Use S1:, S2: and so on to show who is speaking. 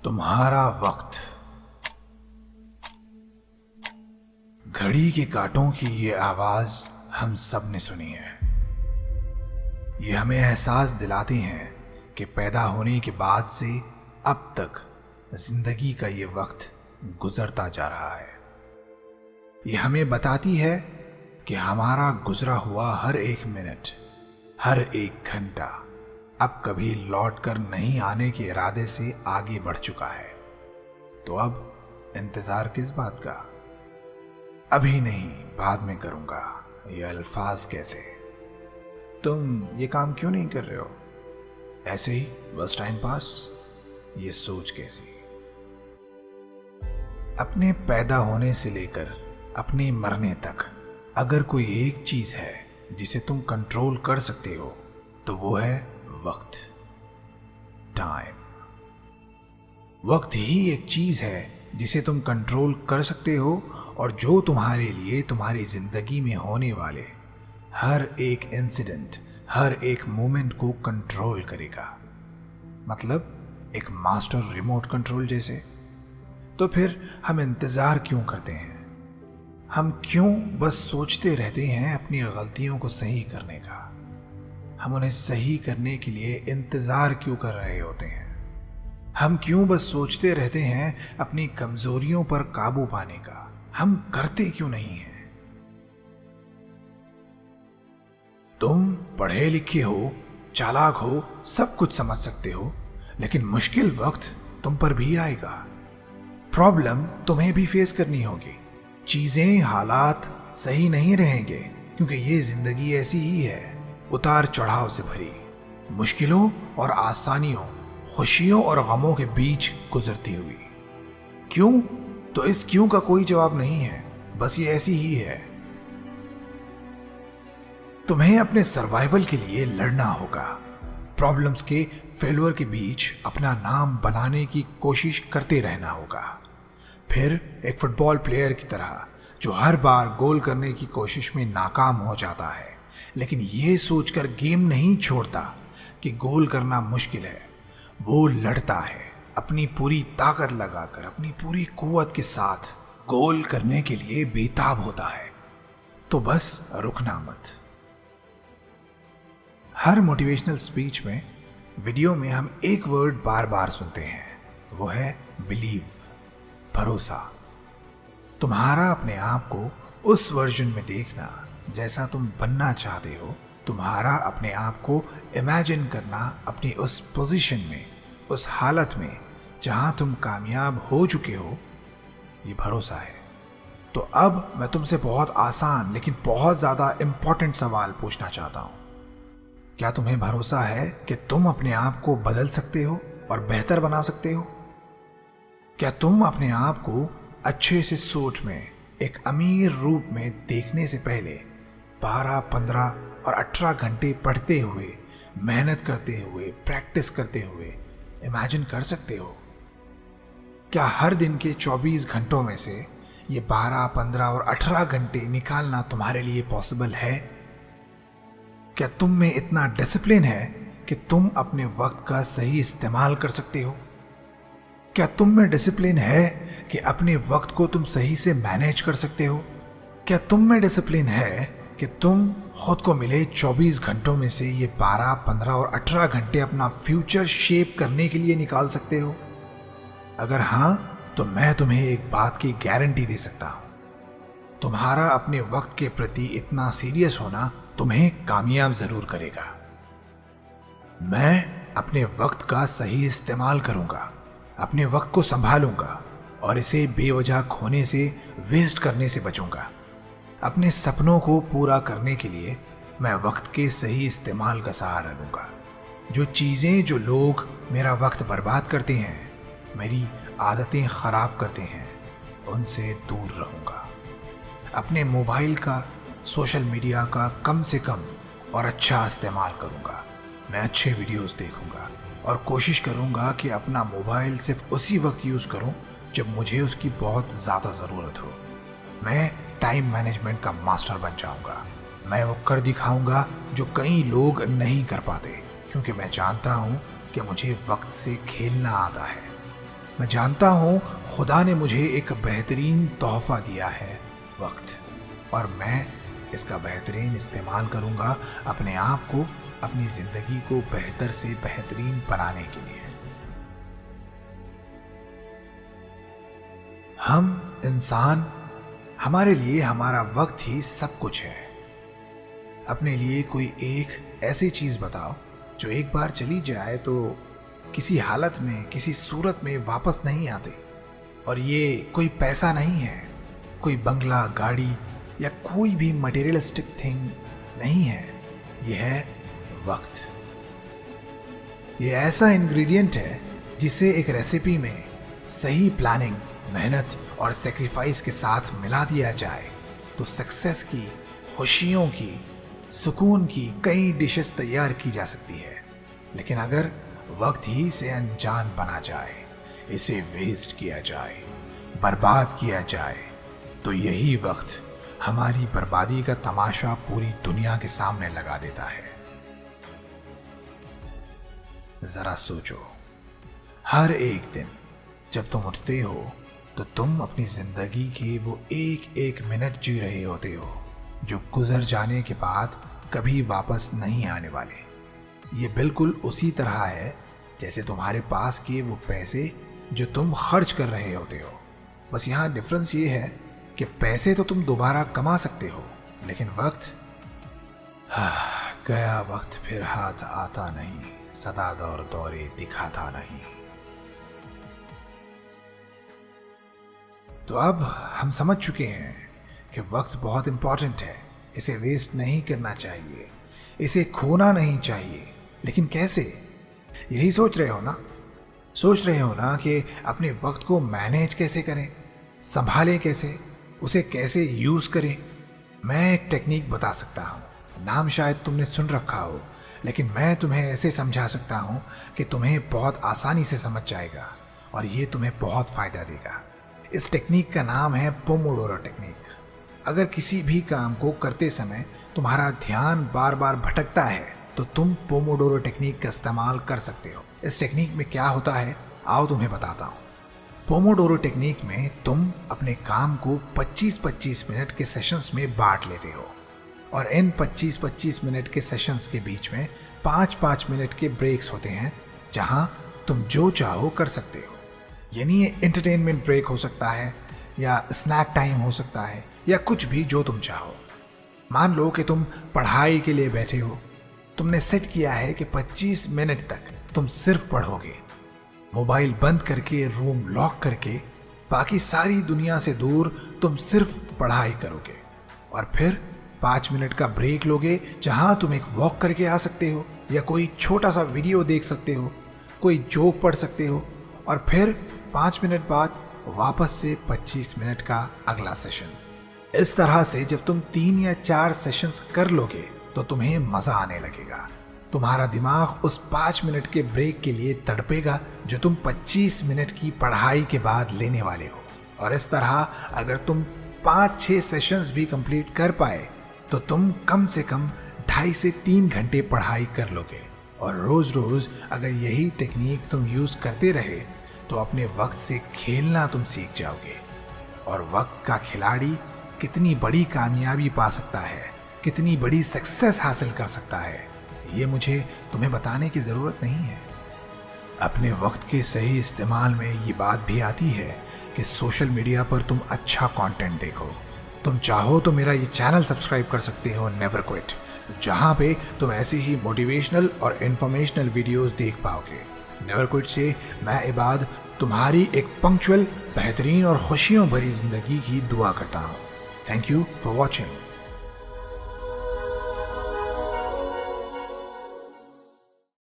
S1: तुम्हारा वक्त। घड़ी के कांटों की ये आवाज हम सब ने सुनी है। ये हमें एहसास दिलाती हैं कि पैदा होने के बाद से अब तक जिंदगी का ये वक्त गुजरता जा रहा है। ये हमें बताती है कि हमारा गुजरा हुआ हर एक मिनट, हर एक घंटा अब कभी लौट कर नहीं आने के इरादे से आगे बढ़ चुका है। तो अब इंतजार किस बात का? अभी नहीं, बाद में करूंगा, ये अल्फाज कैसे? तुम ये काम क्यों नहीं कर रहे हो? ऐसे ही बस टाइम पास, ये सोच कैसी? अपने पैदा होने से लेकर अपने मरने तक अगर कोई एक चीज है जिसे तुम कंट्रोल कर सकते हो तो वो है वक्त, टाइम। वक्त ही एक चीज है जिसे तुम कंट्रोल कर सकते हो और जो तुम्हारे लिए तुम्हारी जिंदगी में होने वाले हर एक इंसिडेंट, हर एक मोमेंट को कंट्रोल करेगा। मतलब एक मास्टर रिमोट कंट्रोल जैसे। तो फिर हम इंतजार क्यों करते हैं? हम क्यों बस सोचते रहते हैं अपनी गलतियों को सही करने का? हम उन्हें सही करने के लिए इंतजार क्यों कर रहे होते हैं? हम क्यों बस सोचते रहते हैं अपनी कमजोरियों पर काबू पाने का? हम करते क्यों नहीं हैं? तुम पढ़े लिखे हो, चालाक हो, सब कुछ समझ सकते हो, लेकिन मुश्किल वक्त तुम पर भी आएगा। प्रॉब्लम तुम्हें भी फेस करनी होगी। चीजें, हालात सही नहीं रहेंगे क्योंकि ये जिंदगी ऐसी ही है, उतार चढ़ाव से भरी, मुश्किलों और आसानियों, खुशियों और गमों के बीच गुजरती हुई। क्यों? तो इस क्यों का कोई जवाब नहीं है, बस ये ऐसी ही है। तुम्हें अपने सर्वाइवल के लिए लड़ना होगा। प्रॉब्लम्स के, फेल्योर के बीच अपना नाम बनाने की कोशिश करते रहना होगा। फिर एक फुटबॉल प्लेयर की तरह जो हर बार गोल करने की कोशिश में नाकाम हो जाता है, लेकिन ये सोचकर गेम नहीं छोड़ता कि गोल करना मुश्किल है। वो लड़ता है, अपनी पूरी ताकत लगाकर, अपनी पूरी कुव्वत के साथ गोल करने के लिए बेताब होता है। तो बस रुकना मत। हर मोटिवेशनल स्पीच में, वीडियो में हम एक वर्ड बार बार सुनते हैं, वो है बिलीव, भरोसा। तुम्हारा अपने आप को उस वर्जन में देखना जैसा तुम बनना चाहते हो, तुम्हारा अपने आप को इमेजिन करना अपनी उस पोजीशन में, उस हालत में जहां तुम कामयाब हो चुके हो, ये भरोसा है। तो अब मैं तुमसे बहुत आसान लेकिन बहुत ज्यादा इंपॉर्टेंट सवाल पूछना चाहता हूं। क्या तुम्हें भरोसा है कि तुम अपने आप को बदल सकते हो और बेहतर बना सकते हो? क्या तुम अपने आप को अच्छे से सोच में, एक अमीर रूप में देखने से पहले 12, 15 और 18 घंटे पढ़ते हुए, मेहनत करते हुए, प्रैक्टिस करते हुए इमेजिन कर सकते हो? क्या हर दिन के 24 घंटों में से ये 12, 15 और 18 घंटे निकालना तुम्हारे लिए पॉसिबल है? क्या तुम में इतना डिसिप्लिन है कि तुम अपने वक्त का सही इस्तेमाल कर सकते हो? क्या तुम में डिसिप्लिन है कि अपने वक्त को तुम सही से मैनेज कर सकते हो? क्या तुम में डिसिप्लिन है कि तुम खुद को मिले 24 घंटों में से ये 12, 15 और 18 घंटे अपना फ्यूचर शेप करने के लिए निकाल सकते हो? अगर हां, तो मैं तुम्हें एक बात की गारंटी दे सकता हूं। तुम्हारा अपने वक्त के प्रति इतना सीरियस होना तुम्हें कामयाब जरूर करेगा। मैं अपने वक्त का सही इस्तेमाल करूंगा, अपने वक्त को संभालूंगा और इसे बेवजह खोने से, वेस्ट करने से बचूंगा। अपने सपनों को पूरा करने के लिए मैं वक्त के सही इस्तेमाल का सहारा लूंगा। जो चीज़ें, जो लोग मेरा वक्त बर्बाद करते हैं, मेरी आदतें खराब करते हैं, उनसे दूर रहूंगा। अपने मोबाइल का, सोशल मीडिया का कम से कम और अच्छा इस्तेमाल करूंगा। मैं अच्छे वीडियोस देखूंगा और कोशिश करूंगा कि अपना मोबाइल सिर्फ उसी वक्त यूज़ करूं जब मुझे उसकी बहुत ज़्यादा ज़रूरत हो। मैं टाइम मैनेजमेंट का मास्टर बन जाऊंगा। मैं वो कर दिखाऊंगा जो कई लोग नहीं कर पाते, क्योंकि मैं जानता हूं कि मुझे वक्त से खेलना आता है। मैं जानता हूँ खुदा ने मुझे एक बेहतरीन तोहफा दिया है, वक्त, और मैं इसका बेहतरीन इस्तेमाल करूँगा अपने आप को, अपनी ज़िंदगी को बेहतर से बेहतरीन बनाने के लिए। हम इंसान, हमारे लिए हमारा वक्त ही सब कुछ है। अपने लिए कोई एक ऐसी चीज़ बताओ जो एक बार चली जाए तो किसी हालत में, किसी सूरत में वापस नहीं आती। और ये कोई पैसा नहीं है, कोई बंगला, गाड़ी या कोई भी मटेरियलिस्टिक थिंग नहीं है। ये है वक्त। ये ऐसा इंग्रेडिएंट है जिसे एक रेसिपी में सही प्लानिंग, मेहनत और सेक्रीफाइस के साथ मिला दिया जाए तो सक्सेस की, खुशियों की, सुकून की कई डिशेस तैयार की जा सकती है। लेकिन अगर वक्त ही से अनजान बना जाए, इसे वेस्ट किया जाए, बर्बाद किया जाए, तो यही वक्त हमारी बर्बादी का तमाशा पूरी दुनिया के सामने लगा देता है। जरा सोचो, हर एक दिन जब तुम उठते हो तो तुम अपनी जिंदगी के वो एक एक मिनट जी रहे होते हो जो गुजर जाने के बाद कभी वापस नहीं आने वाले। ये बिल्कुल उसी तरह है जैसे तुम्हारे पास के वो पैसे जो तुम खर्च कर रहे होते हो। बस यहाँ डिफरेंस ये है कि पैसे तो तुम दोबारा कमा सकते हो, लेकिन वक्त, गया वक्त फिर हाथ आता नहीं, सदा दौर दौरे दिखाता नहीं। तो अब हम समझ चुके हैं कि वक्त बहुत इंपॉर्टेंट है, इसे वेस्ट नहीं करना चाहिए, इसे खोना नहीं चाहिए। लेकिन कैसे? यही सोच रहे हो ना? सोच रहे हो ना कि अपने वक्त को मैनेज कैसे करें, संभालें कैसे, उसे कैसे यूज करें। मैं एक टेक्निक बता सकता हूँ, नाम शायद तुमने सुन रखा हो, लेकिन मैं तुम्हें ऐसे समझा सकता हूँ कि तुम्हें बहुत आसानी से समझ जाएगा और ये तुम्हें बहुत फायदा देगा। इस टेक्निक का नाम है पोमोडोरो टेक्निक। अगर किसी भी काम को करते समय तुम्हारा ध्यान बार बार भटकता है तो तुम पोमोडोरो टेक्निक का इस्तेमाल कर सकते हो। इस टेक्निक में क्या होता है, आओ तुम्हें बताता हूँ। पोमोडोरो टेक्निक में तुम अपने काम को 25-25 मिनट के सेशंस में बांट लेते हो और इन 25-25 मिनट के सेशंस के बीच में 5-5 मिनट के ब्रेक्स होते हैं जहां तुम जो चाहो कर सकते हो। यानी ये एंटरटेनमेंट ब्रेक हो सकता है या स्नैक टाइम हो सकता है या कुछ भी जो तुम चाहो। मान लो कि तुम पढ़ाई के लिए बैठे हो, तुमने सेट किया है कि 25 मिनट तक तुम सिर्फ पढ़ोगे, मोबाइल बंद करके, रूम लॉक करके, बाकी सारी दुनिया से दूर तुम सिर्फ पढ़ाई करोगे। और फिर 5 मिनट का ब्रेक लोगे जहां तुम एक वॉक करके आ सकते हो या कोई छोटा सा वीडियो देख सकते हो, कोई जोक पढ़ सकते हो, और फिर 5 मिनट बाद वापस से 25 मिनट का अगला सेशन। इस तरह से जब तुम 3 या 4 सेशंस कर लोगे तो तुम्हें मजा आने लगेगा। तुम्हारा दिमाग उस 5 मिनट के ब्रेक के लिए तड़पेगा जो तुम 25 मिनट की पढ़ाई के बाद लेने वाले हो। और इस तरह अगर तुम 5-6 सेशंस भी कंप्लीट कर पाए तो तुम कम से कम 2.5 से 3 घंटे पढ़ाई कर लोगे। और रोज रोज अगर यही टेक्निक तुम यूज करते रहे तो अपने वक्त से खेलना तुम सीख जाओगे। और वक्त का खिलाड़ी कितनी बड़ी कामयाबी पा सकता है, कितनी बड़ी सक्सेस हासिल कर सकता है, ये मुझे तुम्हें बताने की ज़रूरत नहीं है। अपने वक्त के सही इस्तेमाल में ये बात भी आती है कि सोशल मीडिया पर तुम अच्छा कंटेंट देखो। तुम चाहो तो मेरा ये चैनल सब्सक्राइब कर सकते हो, नेवर क्विट, जहाँ पे तुम ऐसी ही मोटिवेशनल और इन्फॉर्मेशनल वीडियोस देख पाओगे। नेवर क्विट से मैं इबाद तुम्हारी एक पंक्चुअल, बेहतरीन और खुशियों भरी जिंदगी की दुआ करता हूँ। Thank you for watching.